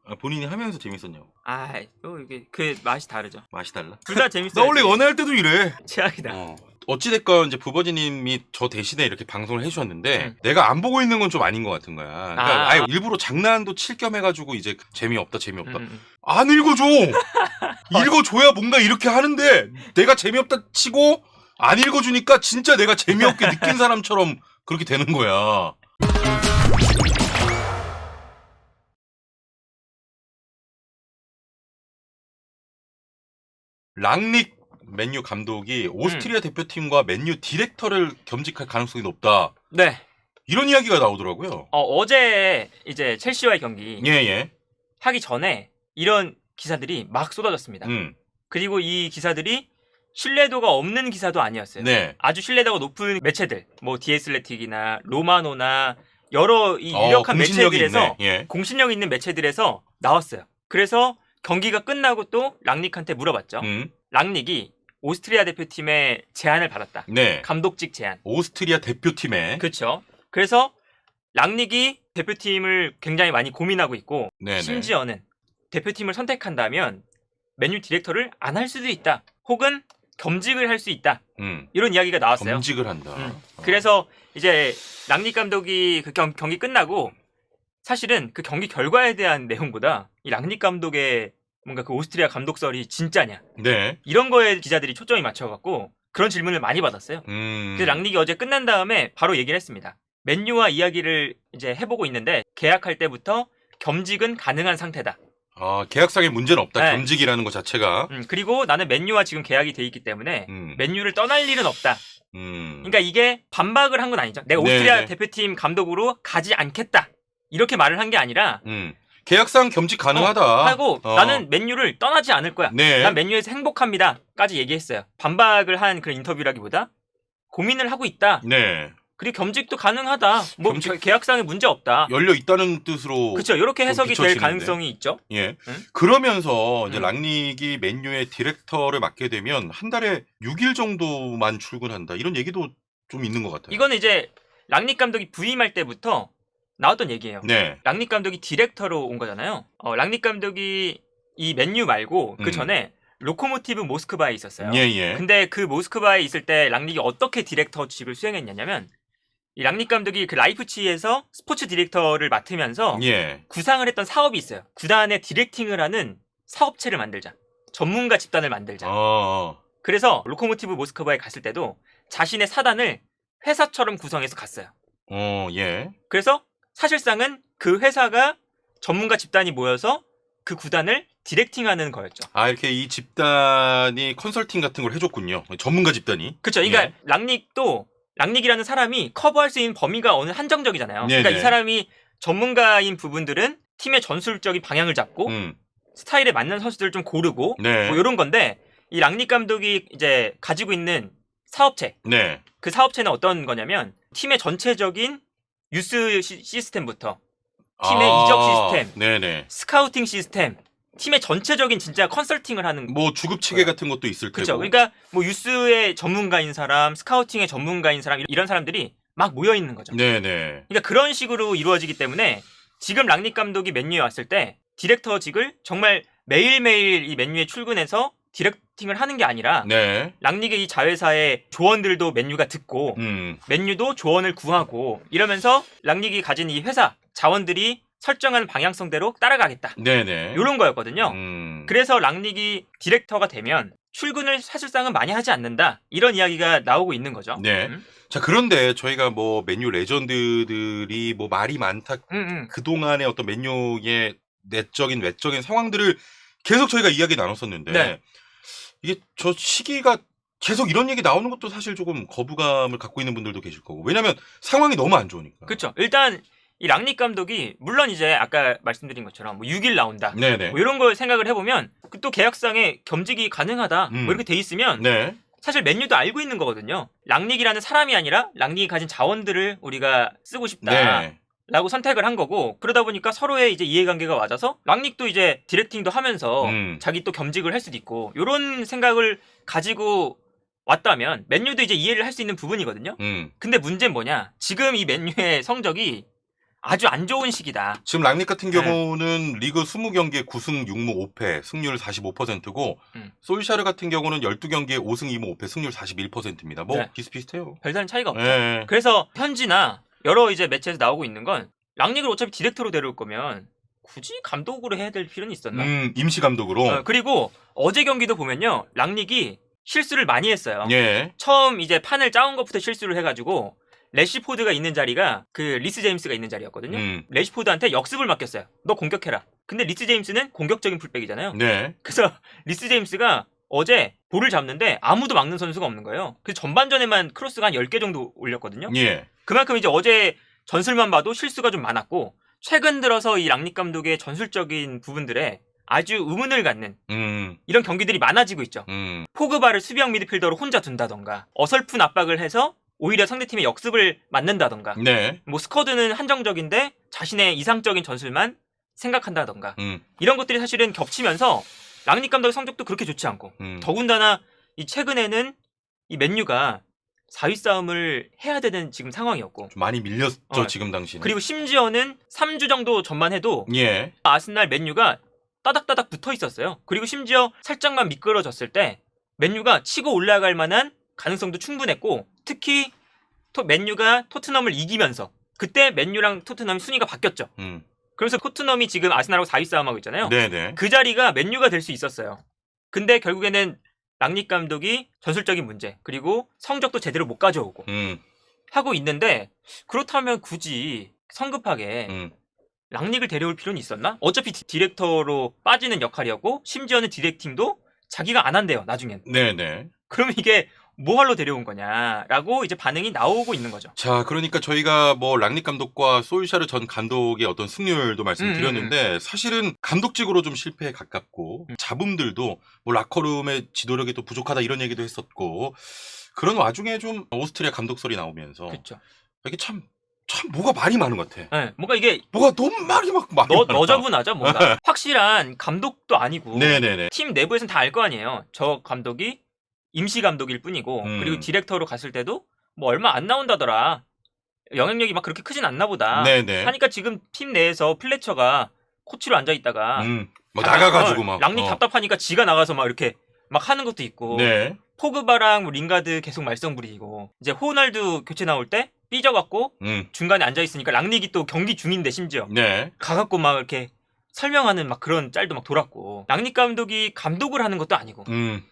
아, 본인이 하면서 재밌었냐고. 또 이게 그 맛이 다르죠. 맛이 달라? 둘 다 재밌어요. 나 원래 연애할 때도 이래. 최악이다. 어찌됐건 이제 부버지님이 저 대신에 이렇게 방송을 해주셨는데 내가 안 보고 있는 건 좀 아닌 것 같은 거야. 그러니까 아예 일부러 장난도 칠 겸 해가지고 이제 재미없다. 안 읽어줘. 읽어줘야 뭔가 이렇게 하는데 내가 재미없다 치고 안 읽어주니까 진짜 내가 재미없게 느낀 사람처럼 그렇게 되는 거야. 랑닉 맨유 감독이 오스트리아 대표팀과 맨유 디렉터를 겸직할 가능성이 높다. 네. 이런 이야기가 나오더라고요. 어제 이제 첼시와의 경기 예. 하기 전에 이런 기사들이 막 쏟아졌습니다. 그리고 이 기사들이 신뢰도가 없는 기사도 아니었어요. 네. 아주 신뢰도가 높은 매체들, 뭐 디에슬레틱이나 로마노나 여러 이 유력한 매체들에서 공신력 있는 매체들에서 나왔어요. 그래서 경기가 끝나고 또 랑닉한테 물어봤죠. 랑닉이 오스트리아 대표팀의 제안을 받았다. 네. 감독직 제안. 오스트리아 대표팀에. 그렇죠. 그래서 랑닉이 대표팀을 굉장히 많이 고민하고 있고 네네. 심지어는 대표팀을 선택한다면 맨유 디렉터를 안 할 수도 있다. 혹은 겸직을 할 수 있다. 이런 이야기가 나왔어요. 겸직을 한다. 그래서 이제 랑닉 감독이 그 경기 끝나고 사실은 그 경기 결과에 대한 내용보다 이 랑닉 감독의 뭔가 그 오스트리아 감독설이 진짜냐. 네. 이런 거에 기자들이 초점이 맞춰갖고 그런 질문을 많이 받았어요. 그래서 랑닉이 어제 끝난 다음에 바로 얘기를 했습니다. 맨유와 이야기를 이제 해보고 있는데 계약할 때부터 겸직은 가능한 상태다. 계약상에 문제는 없다. 네. 겸직이라는 것 자체가. 그리고 나는 맨유와 지금 계약이 돼 있기 때문에 맨유를 떠날 일은 없다. 그러니까 이게 반박을 한 건 아니죠. 내가 오스트리아 대표팀 감독으로 가지 않겠다. 이렇게 말을 한 게 아니라 계약상 겸직 가능하다. 하고 나는 맨유를 떠나지 않을 거야. 네. 난 맨유에서 행복합니다. 까지 얘기했어요. 반박을 한 그런 인터뷰라기보다 고민을 하고 있다. 네. 그리고 겸직도 가능하다. 뭐 계약상에 문제 없다. 열려 있다는 뜻으로. 그렇죠. 이렇게 해석이 될 가능성이 있죠. 예. 그러면서 이제 랑닉이 맨유의 디렉터를 맡게 되면 한 달에 6일 정도만 출근한다. 이런 얘기도 좀 있는 것 같아요. 이거는 이제 랑닉 감독이 부임할 때부터 나왔던 얘기예요. 네. 랑닉 감독이 디렉터로 온 거잖아요. 랑닉 감독이 이 맨유 말고 그 전에 로코모티브 모스크바에 있었어요. 예. 근데 그 모스크바에 있을 때 랑닉이 어떻게 디렉터직을 수행했냐면 이 랑닉 감독이 그 라이프치히에서 스포츠 디렉터를 맡으면서 구상을 했던 사업이 있어요. 구단의 디렉팅을 하는 사업체를 만들자. 전문가 집단을 만들자. 그래서 로코모티브 모스크바에 갔을 때도 자신의 사단을 회사처럼 구성해서 갔어요. 예. 그래서 사실상은 그 회사가 전문가 집단이 모여서 그 구단을 디렉팅하는 거였죠. 이렇게 이 집단이 컨설팅 같은 걸 해줬군요. 전문가 집단이. 그렇죠. 그러니까 랑닉이라는 사람이 커버할 수 있는 범위가 어느 한정적이잖아요. 그러니까 이 사람이 전문가인 부분들은 팀의 전술적인 방향을 잡고 스타일에 맞는 선수들을 좀 고르고 뭐 이런 건데 이 랑닉 감독이 이제 가지고 있는 사업체. 그 사업체는 어떤 거냐면 팀의 전체적인 유스 시스템부터 팀의 이적 시스템, 스카우팅 시스템, 팀의 전체적인 진짜 컨설팅을 하는 뭐 주급 체계 같은 것도 있을 그렇죠. 테고. 그러니까 뭐 유스의 전문가인 사람, 스카우팅의 전문가인 사람 이런 사람들이 막 모여 있는 거죠. 그러니까 그런 식으로 이루어지기 때문에 지금 랑닉 감독이 맨유에 왔을 때 디렉터직을 정말 매일매일 이 맨유에 출근해서 디렉팅을 하는 게 아니라 랑닉의 이 자회사의 조언들도 맨유가 듣고 맨유도 조언을 구하고 이러면서 랑닉이 가진 이 회사 자원들이 설정한 방향성대로 따라가겠다. 이런 거였거든요. 그래서 랑닉이 디렉터가 되면 출근을 사실상은 많이 하지 않는다. 이런 이야기가 나오고 있는 거죠. 자, 그런데 저희가 뭐 맨유 레전드들이 뭐 말이 많다. 그동안의 어떤 맨유의 내적인 외적인 상황들을 계속 저희가 이야기 나눴었는데 이게 저 시기가 계속 이런 얘기 나오는 것도 사실 조금 거부감을 갖고 있는 분들도 계실 거고. 왜냐면 상황이 너무 안 좋으니까. 그렇죠. 일단 이 랑닉 감독이 물론 이제 아까 말씀드린 것처럼 뭐 6일 나온다. 뭐 이런 걸 생각을 해보면 또 계약상에 겸직이 가능하다. 뭐 이렇게 돼 있으면 사실 맨유도 알고 있는 거거든요. 랑닉이라는 사람이 아니라 랑닉이 가진 자원들을 우리가 쓰고 싶다. 라고 선택을 한 거고 그러다 보니까 서로의 이제 이해관계가 맞아서 랑닉도 이제 디렉팅도 하면서 자기 또 겸직을 할 수도 있고 이런 생각을 가지고 왔다면 맨유도 이제 이해를 할 수 있는 부분이거든요. 근데 문제는 뭐냐? 지금 이 맨유의 성적이 아주 안 좋은 시기다. 지금 랑닉 같은 경우는 리그 20경기에 9승 6무 5패, 승률 45%고 솔샤르 같은 경우는 12경기에 5승 2무 5패, 승률 41%입니다. 뭐 비슷비슷해요. 별다른 차이가 없죠. 그래서 현지나 여러 이제 매체에서 나오고 있는 건 랑닉을 어차피 디렉터로 데려올 거면 굳이 감독으로 해야 될 필요는 있었나? 임시 감독으로. 그리고 어제 경기도 보면요, 랑닉이 실수를 많이 했어요. 예. 처음 이제 판을 짜온 것부터 실수를 해가지고 래시포드가 있는 자리가 그 리스 제임스가 있는 자리였거든요. 래시포드한테 역습을 맡겼어요. 너 공격해라. 근데 리스 제임스는 공격적인 풀백이잖아요. 네. 그래서 리스 제임스가 어제 볼을 잡는데 아무도 막는 선수가 없는 거예요. 그래서 전반전에만 크로스가 한 10개 정도 올렸거든요. 예. 그만큼 이제 어제 전술만 봐도 실수가 좀 많았고, 최근 들어서 이 랑닉 감독의 전술적인 부분들에 아주 의문을 갖는 이런 경기들이 많아지고 있죠. 포그바를 수비형 미드필더로 혼자 둔다던가, 어설픈 압박을 해서 오히려 상대팀의 역습을 맞는다던가, 네. 뭐 스쿼드는 한정적인데 자신의 이상적인 전술만 생각한다던가, 이런 것들이 사실은 겹치면서 랑닉 감독의 성적도 그렇게 좋지 않고, 더군다나 이 최근에는 이 맨유가 4위 싸움을 해야 되는 지금 상황이었고, 좀 많이 밀렸죠 지금 당시는. 그리고 심지어는 3주 정도 전만 해도 예. 아스날 맨유가 따닥따닥 붙어 있었어요. 그리고 심지어 살짝만 미끄러졌을 때 맨유가 치고 올라갈 만한 가능성도 충분했고, 특히 맨유가 토트넘을 이기면서 그때 맨유랑 토트넘이 순위가 바뀌었죠. 그래서 토트넘이 지금 아스날하고 4위 싸움하고 있잖아요. 네네. 그 자리가 맨유가 될 수 있었어요. 근데 결국에는 랑닉 감독이 전술적인 문제, 그리고 성적도 제대로 못 가져오고 하고 있는데, 그렇다면 굳이 성급하게 랑닉을 데려올 필요는 있었나? 어차피 디렉터로 빠지는 역할이었고, 심지어는 디렉팅도 자기가 안 한대요, 나중엔. 네네. 그러면 이게 뭐하러 데려온 거냐라고 이제 반응이 나오고 있는 거죠. 자, 그러니까 저희가 뭐 랑닉 감독과 솔샤르 전 감독의 어떤 승률도 말씀드렸는데 사실은 감독직으로 좀 실패에 가깝고 잡음들도 뭐 라커룸의 지도력이 또 부족하다 이런 얘기도 했었고, 그런 와중에 좀 오스트리아 감독 소리 나오면서 그렇죠. 이게 참 뭐가 말이 많은 것 같아. 네, 뭔가 이게 뭐가 너무 말이 많다. 너저분하죠. 뭔가 확실한 감독도 아니고, 네네네. 팀 내부에서는 다 알 거 아니에요. 저 감독이 임시 감독일 뿐이고, 그리고 디렉터로 갔을 때도 뭐 얼마 안 나온다더라, 영향력이 막 그렇게 크진 않나 보다 하니까 지금 팀 내에서 플래처가 코치로 앉아있다가 뭐 나가가지고 막 랑닉 답답하니까 지가 나가서 막 이렇게 막 하는 것도 있고, 네. 포그바랑 뭐 링가드 계속 말썽 부리고, 이제 호날두 교체 나올 때 삐져갖고 중간에 앉아있으니까 랑닉이 또 경기 중인데 심지어 가갖고 막 이렇게 설명하는 막 그런 짤도 막 돌았고, 랑닉 감독이 감독을 하는 것도 아니고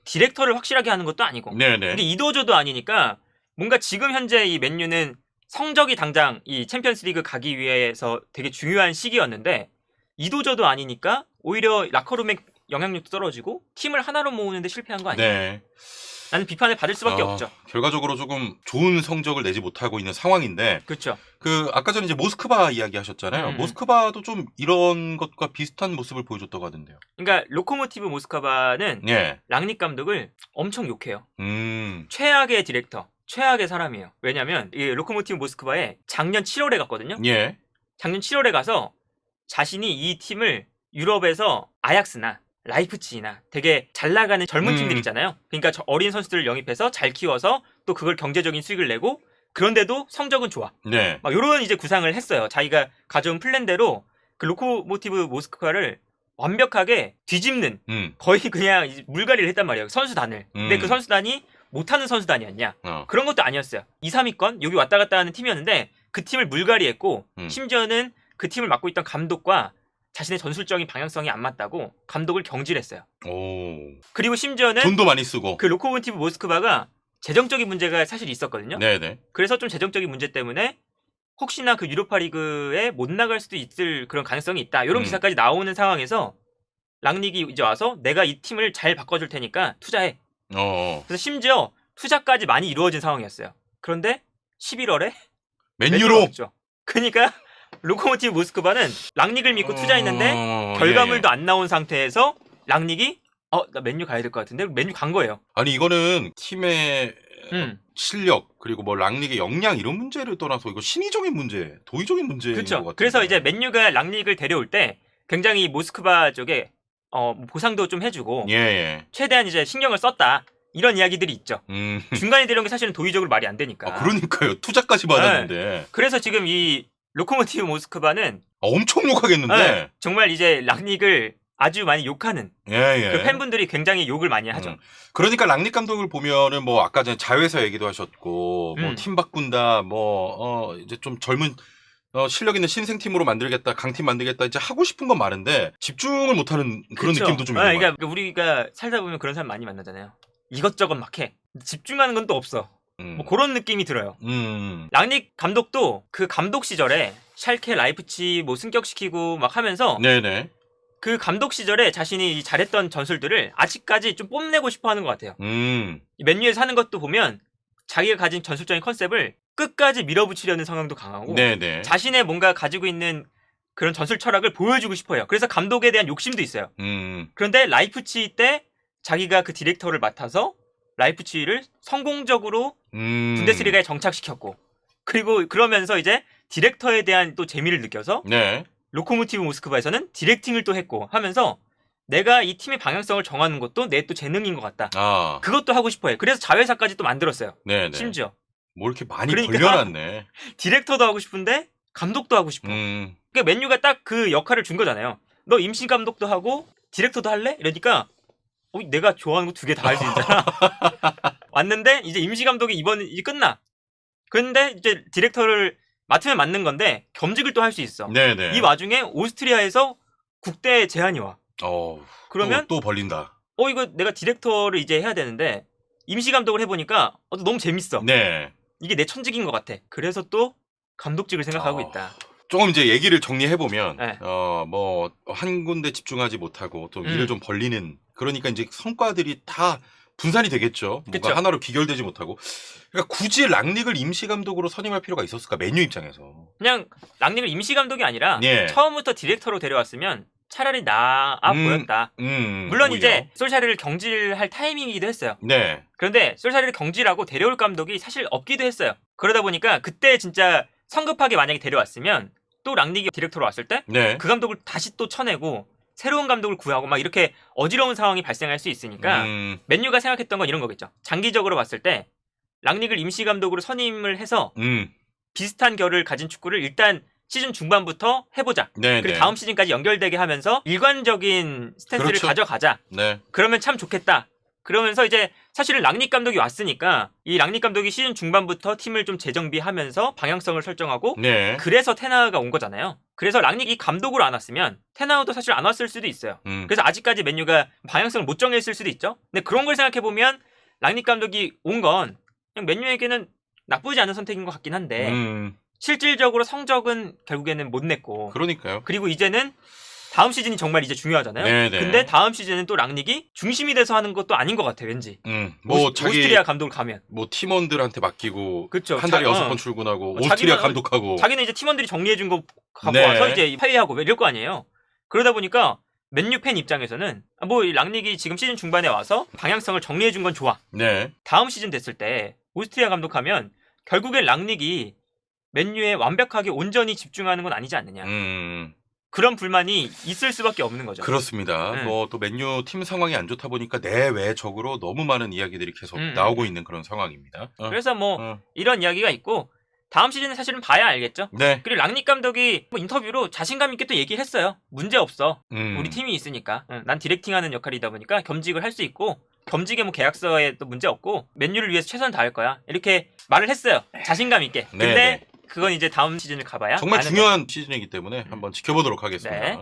디렉터를 확실하게 하는 것도 아니고, 이게 이도저도 아니니까 뭔가 지금 현재 이 맨유는 성적이 당장 이 챔피언스리그 가기 위해서 되게 중요한 시기였는데, 이도저도 아니니까 오히려 라커룸의 영향력도 떨어지고 팀을 하나로 모으는데 실패한 거 아니에요? 나는 비판을 받을 수밖에 없죠. 결과적으로 조금 좋은 성적을 내지 못하고 있는 상황인데, 그렇죠. 그 아까 전에 이제 모스크바 이야기 하셨잖아요. 모스크바도 좀 이런 것과 비슷한 모습을 보여줬다고 하던데요. 그러니까 로코모티브 모스크바는 랑닉 감독을 엄청 욕해요. 최악의 디렉터, 최악의 사람이에요. 왜냐면 이 로코모티브 모스크바에 작년 7월에 갔거든요. 작년 7월에 가서 자신이 이 팀을 유럽에서 아약스나 라이프치히나 되게 잘 나가는 젊은 팀들 있잖아요. 그러니까 어린 선수들을 영입해서 잘 키워서 또 그걸 경제적인 수익을 내고, 그런데도 성적은 좋아. 막 이런 이제 구상을 했어요. 자기가 가져온 플랜대로 그 로코모티브 모스크바를 완벽하게 뒤집는, 거의 그냥 물갈이를 했단 말이에요, 선수단을. 근데 그 선수단이 못하는 선수단이었냐? 그런 것도 아니었어요. 2, 3위권 여기 왔다 갔다 하는 팀이었는데 그 팀을 물갈이했고, 심지어는 그 팀을 맡고 있던 감독과 자신의 전술적인 방향성이 안 맞다고 감독을 경질했어요. 그리고 심지어는 돈도 많이 쓰고, 그 로코모티브 모스크바가 재정적인 문제가 사실 있었거든요. 그래서 좀 재정적인 문제 때문에 혹시나 그 유로파리그에 못 나갈 수도 있을 그런 가능성이 있다, 이런 기사까지 나오는 상황에서 랑닉이 이제 와서 내가 이 팀을 잘 바꿔줄 테니까 투자해. 그래서 심지어 투자까지 많이 이루어진 상황이었어요. 그런데 11월에 맨유로. 그러니까 로코모티브 모스크바는 랑닉을 믿고 투자했는데 결과물도 안 나온 상태에서 랑닉이 나 맨유 가야 될 것 같은데 맨유 간 거예요. 아니 이거는 팀의 실력, 그리고 뭐 랑닉의 역량 이런 문제를 떠나서 이거 신의적인 문제, 도의적인 문제인 것 같아요. 그래서 이제 맨유가 랑닉을 데려올 때 굉장히 모스크바 쪽에 보상도 좀 해주고 최대한 이제 신경을 썼다, 이런 이야기들이 있죠. 중간에 데려온 게 사실은 도의적으로 말이 안 되니까. 그러니까요. 투자까지 받았는데. 그래서 지금 이 로코모티브 모스크바는 엄청 욕하겠는데. 네, 정말 이제 랑닉을 아주 많이 욕하는 그 팬분들이 굉장히 욕을 많이 하죠. 그러니까 랑닉 감독을 보면은 뭐 아까 전에 자회사 얘기도 하셨고 뭐 팀 바꾼다 뭐 이제 좀 젊은 실력 있는 신생팀으로 만들겠다, 강팀 만들겠다, 이제 하고 싶은 건 많은데 집중을 못하는 그런 그쵸? 느낌도 좀 있는 것 같아요. 그러니까 우리가 살다 보면 그런 사람 많이 만나잖아요. 이것저것 막 해. 집중하는 건 또 없어. 뭐 그런 느낌이 들어요. 랑닉 감독도 그 감독 시절에 샬케, 라이프치 뭐 승격시키고 막 하면서 네네. 그 감독 시절에 자신이 잘했던 전술들을 아직까지 좀 뽐내고 싶어 하는 것 같아요. 맨유에서 하는 것도 보면 자기가 가진 전술적인 컨셉을 끝까지 밀어붙이려는 성향도 강하고 네네. 자신의 뭔가 가지고 있는 그런 전술 철학을 보여주고 싶어요. 그래서 감독에 대한 욕심도 있어요. 그런데 라이프치히 때 자기가 그 디렉터를 맡아서 라이프치히를 성공적으로 분데스리가에 정착시켰고 그리고 그러면서 이제 디렉터에 대한 또 재미를 느껴서 네. 로코모티브 모스크바에서는 디렉팅을 또 했고 하면서 내가 이 팀의 방향성을 정하는 것도 내 또 재능인 것 같다. 그것도 하고 싶어해. 그래서 자회사까지 또 만들었어요. 네네. 심지어. 뭐 이렇게 많이 그러니까 벌려놨네. 디렉터도 하고 싶은데 감독도 하고 싶어. 그러니까 맨유가 딱 그 역할을 준 거잖아요. 너 임시 감독도 하고 디렉터도 할래? 이러니까 내가 좋아하는 거 두 개 다 할 수 있잖아. 왔는데 이제 임시 감독이 이번에 끝나. 그런데 이제 디렉터를 맡으면 맞는 건데 겸직을 또 할 수 있어. 네네. 이 와중에 오스트리아에서 국대 제안이 와. 그러면 또 벌린다. 이거 내가 디렉터를 이제 해야 되는데 임시 감독을 해보니까 너무 재밌어. 네. 이게 내 천직인 것 같아. 그래서 또 감독직을 생각하고 있다. 조금 이제 얘기를 정리해보면 네. 뭐 한 군데 집중하지 못하고 또 일을 좀 벌리는 그러니까 이제 성과들이 다 분산이 되겠죠. 뭔가 그쵸? 하나로 귀결되지 못하고. 그러니까 굳이 랑닉을 임시 감독으로 선임할 필요가 있었을까? 맨유 입장에서. 그냥 랑닉을 임시 감독이 아니라 예. 처음부터 디렉터로 데려왔으면 차라리 나아 보였다. 물론 오히려. 이제 솔샤르를 경질할 타이밍이기도 했어요. 네. 그런데 솔샤르를 경질하고 데려올 감독이 사실 없기도 했어요. 그러다 보니까 그때 진짜 성급하게 만약에 데려왔으면 또 랑닉이 디렉터로 왔을 때 네. 그 감독을 다시 또 쳐내고 새로운 감독을 구하고 막 이렇게 어지러운 상황이 발생할 수 있으니까 맨유가 생각했던 건 이런 거겠죠. 장기적으로 봤을 때 랑닉을 임시 감독으로 선임을 해서 비슷한 결을 가진 축구를 일단 시즌 중반부터 해보자. 네, 그리고 네. 다음 시즌까지 연결되게 하면서 일관적인 스탠스를 그렇죠. 가져가자. 네. 그러면 참 좋겠다. 그러면서 이제 사실은 랑닉 감독이 왔으니까 이 랑닉 감독이 시즌 중반부터 팀을 좀 재정비하면서 방향성을 설정하고 네. 그래서 테나우가 온 거잖아요. 그래서 랑닉이 감독으로 안 왔으면 테나우도 사실 안 왔을 수도 있어요. 그래서 아직까지 맨유가 방향성을 못 정했을 수도 있죠. 근데 그런 걸 생각해보면 랑닉 감독이 온 건 그냥 맨유에게는 나쁘지 않은 선택인 것 같긴 한데 실질적으로 성적은 결국에는 못 냈고 그러니까요. 그리고 이제는 다음 시즌이 정말 이제 중요하잖아요. 네네. 근데 다음 시즌은 또 랑닉이 중심이 돼서 하는 것도 아닌 것 같아 왠지. 뭐 자기 오스트리아 감독을 가면. 뭐 팀원들한테 맡기고 그쵸. 한 달에 6번 출근하고 오스트리아 감독하고. 자기는 이제 팀원들이 정리해준 거 갖고 네. 와서 이제 회의하고 이럴 거 아니에요. 그러다 보니까 맨유 팬 입장에서는 뭐 랑닉이 지금 시즌 중반에 와서 방향성을 정리해준 건 좋아. 네. 다음 시즌 됐을 때 오스트리아 감독하면 결국엔 랑닉이 맨유에 완벽하게 온전히 집중하는 건 아니지 않느냐. 그런 불만이 있을 수밖에 없는 거죠. 그렇습니다. 뭐 또 맨유 팀 상황이 안 좋다 보니까 내외적으로 너무 많은 이야기들이 계속 나오고 있는 그런 상황입니다. 그래서 뭐 이런 이야기가 있고 다음 시즌은 사실은 봐야 알겠죠. 네. 그리고 랑닉 감독이 뭐 인터뷰로 자신감 있게 또 얘기했어요. 문제 없어. 우리 팀이 있으니까. 난 디렉팅하는 역할이다 보니까 겸직을 할 수 있고 겸직에 뭐 계약서에 또 문제 없고 맨유를 위해서 최선을 다할 거야. 이렇게 말을 했어요. 자신감 있게. 근데 네. 그건 이제 다음 시즌을 가봐야 정말 중요한 시즌이기 때문에 한번 지켜보도록 하겠습니다. 네.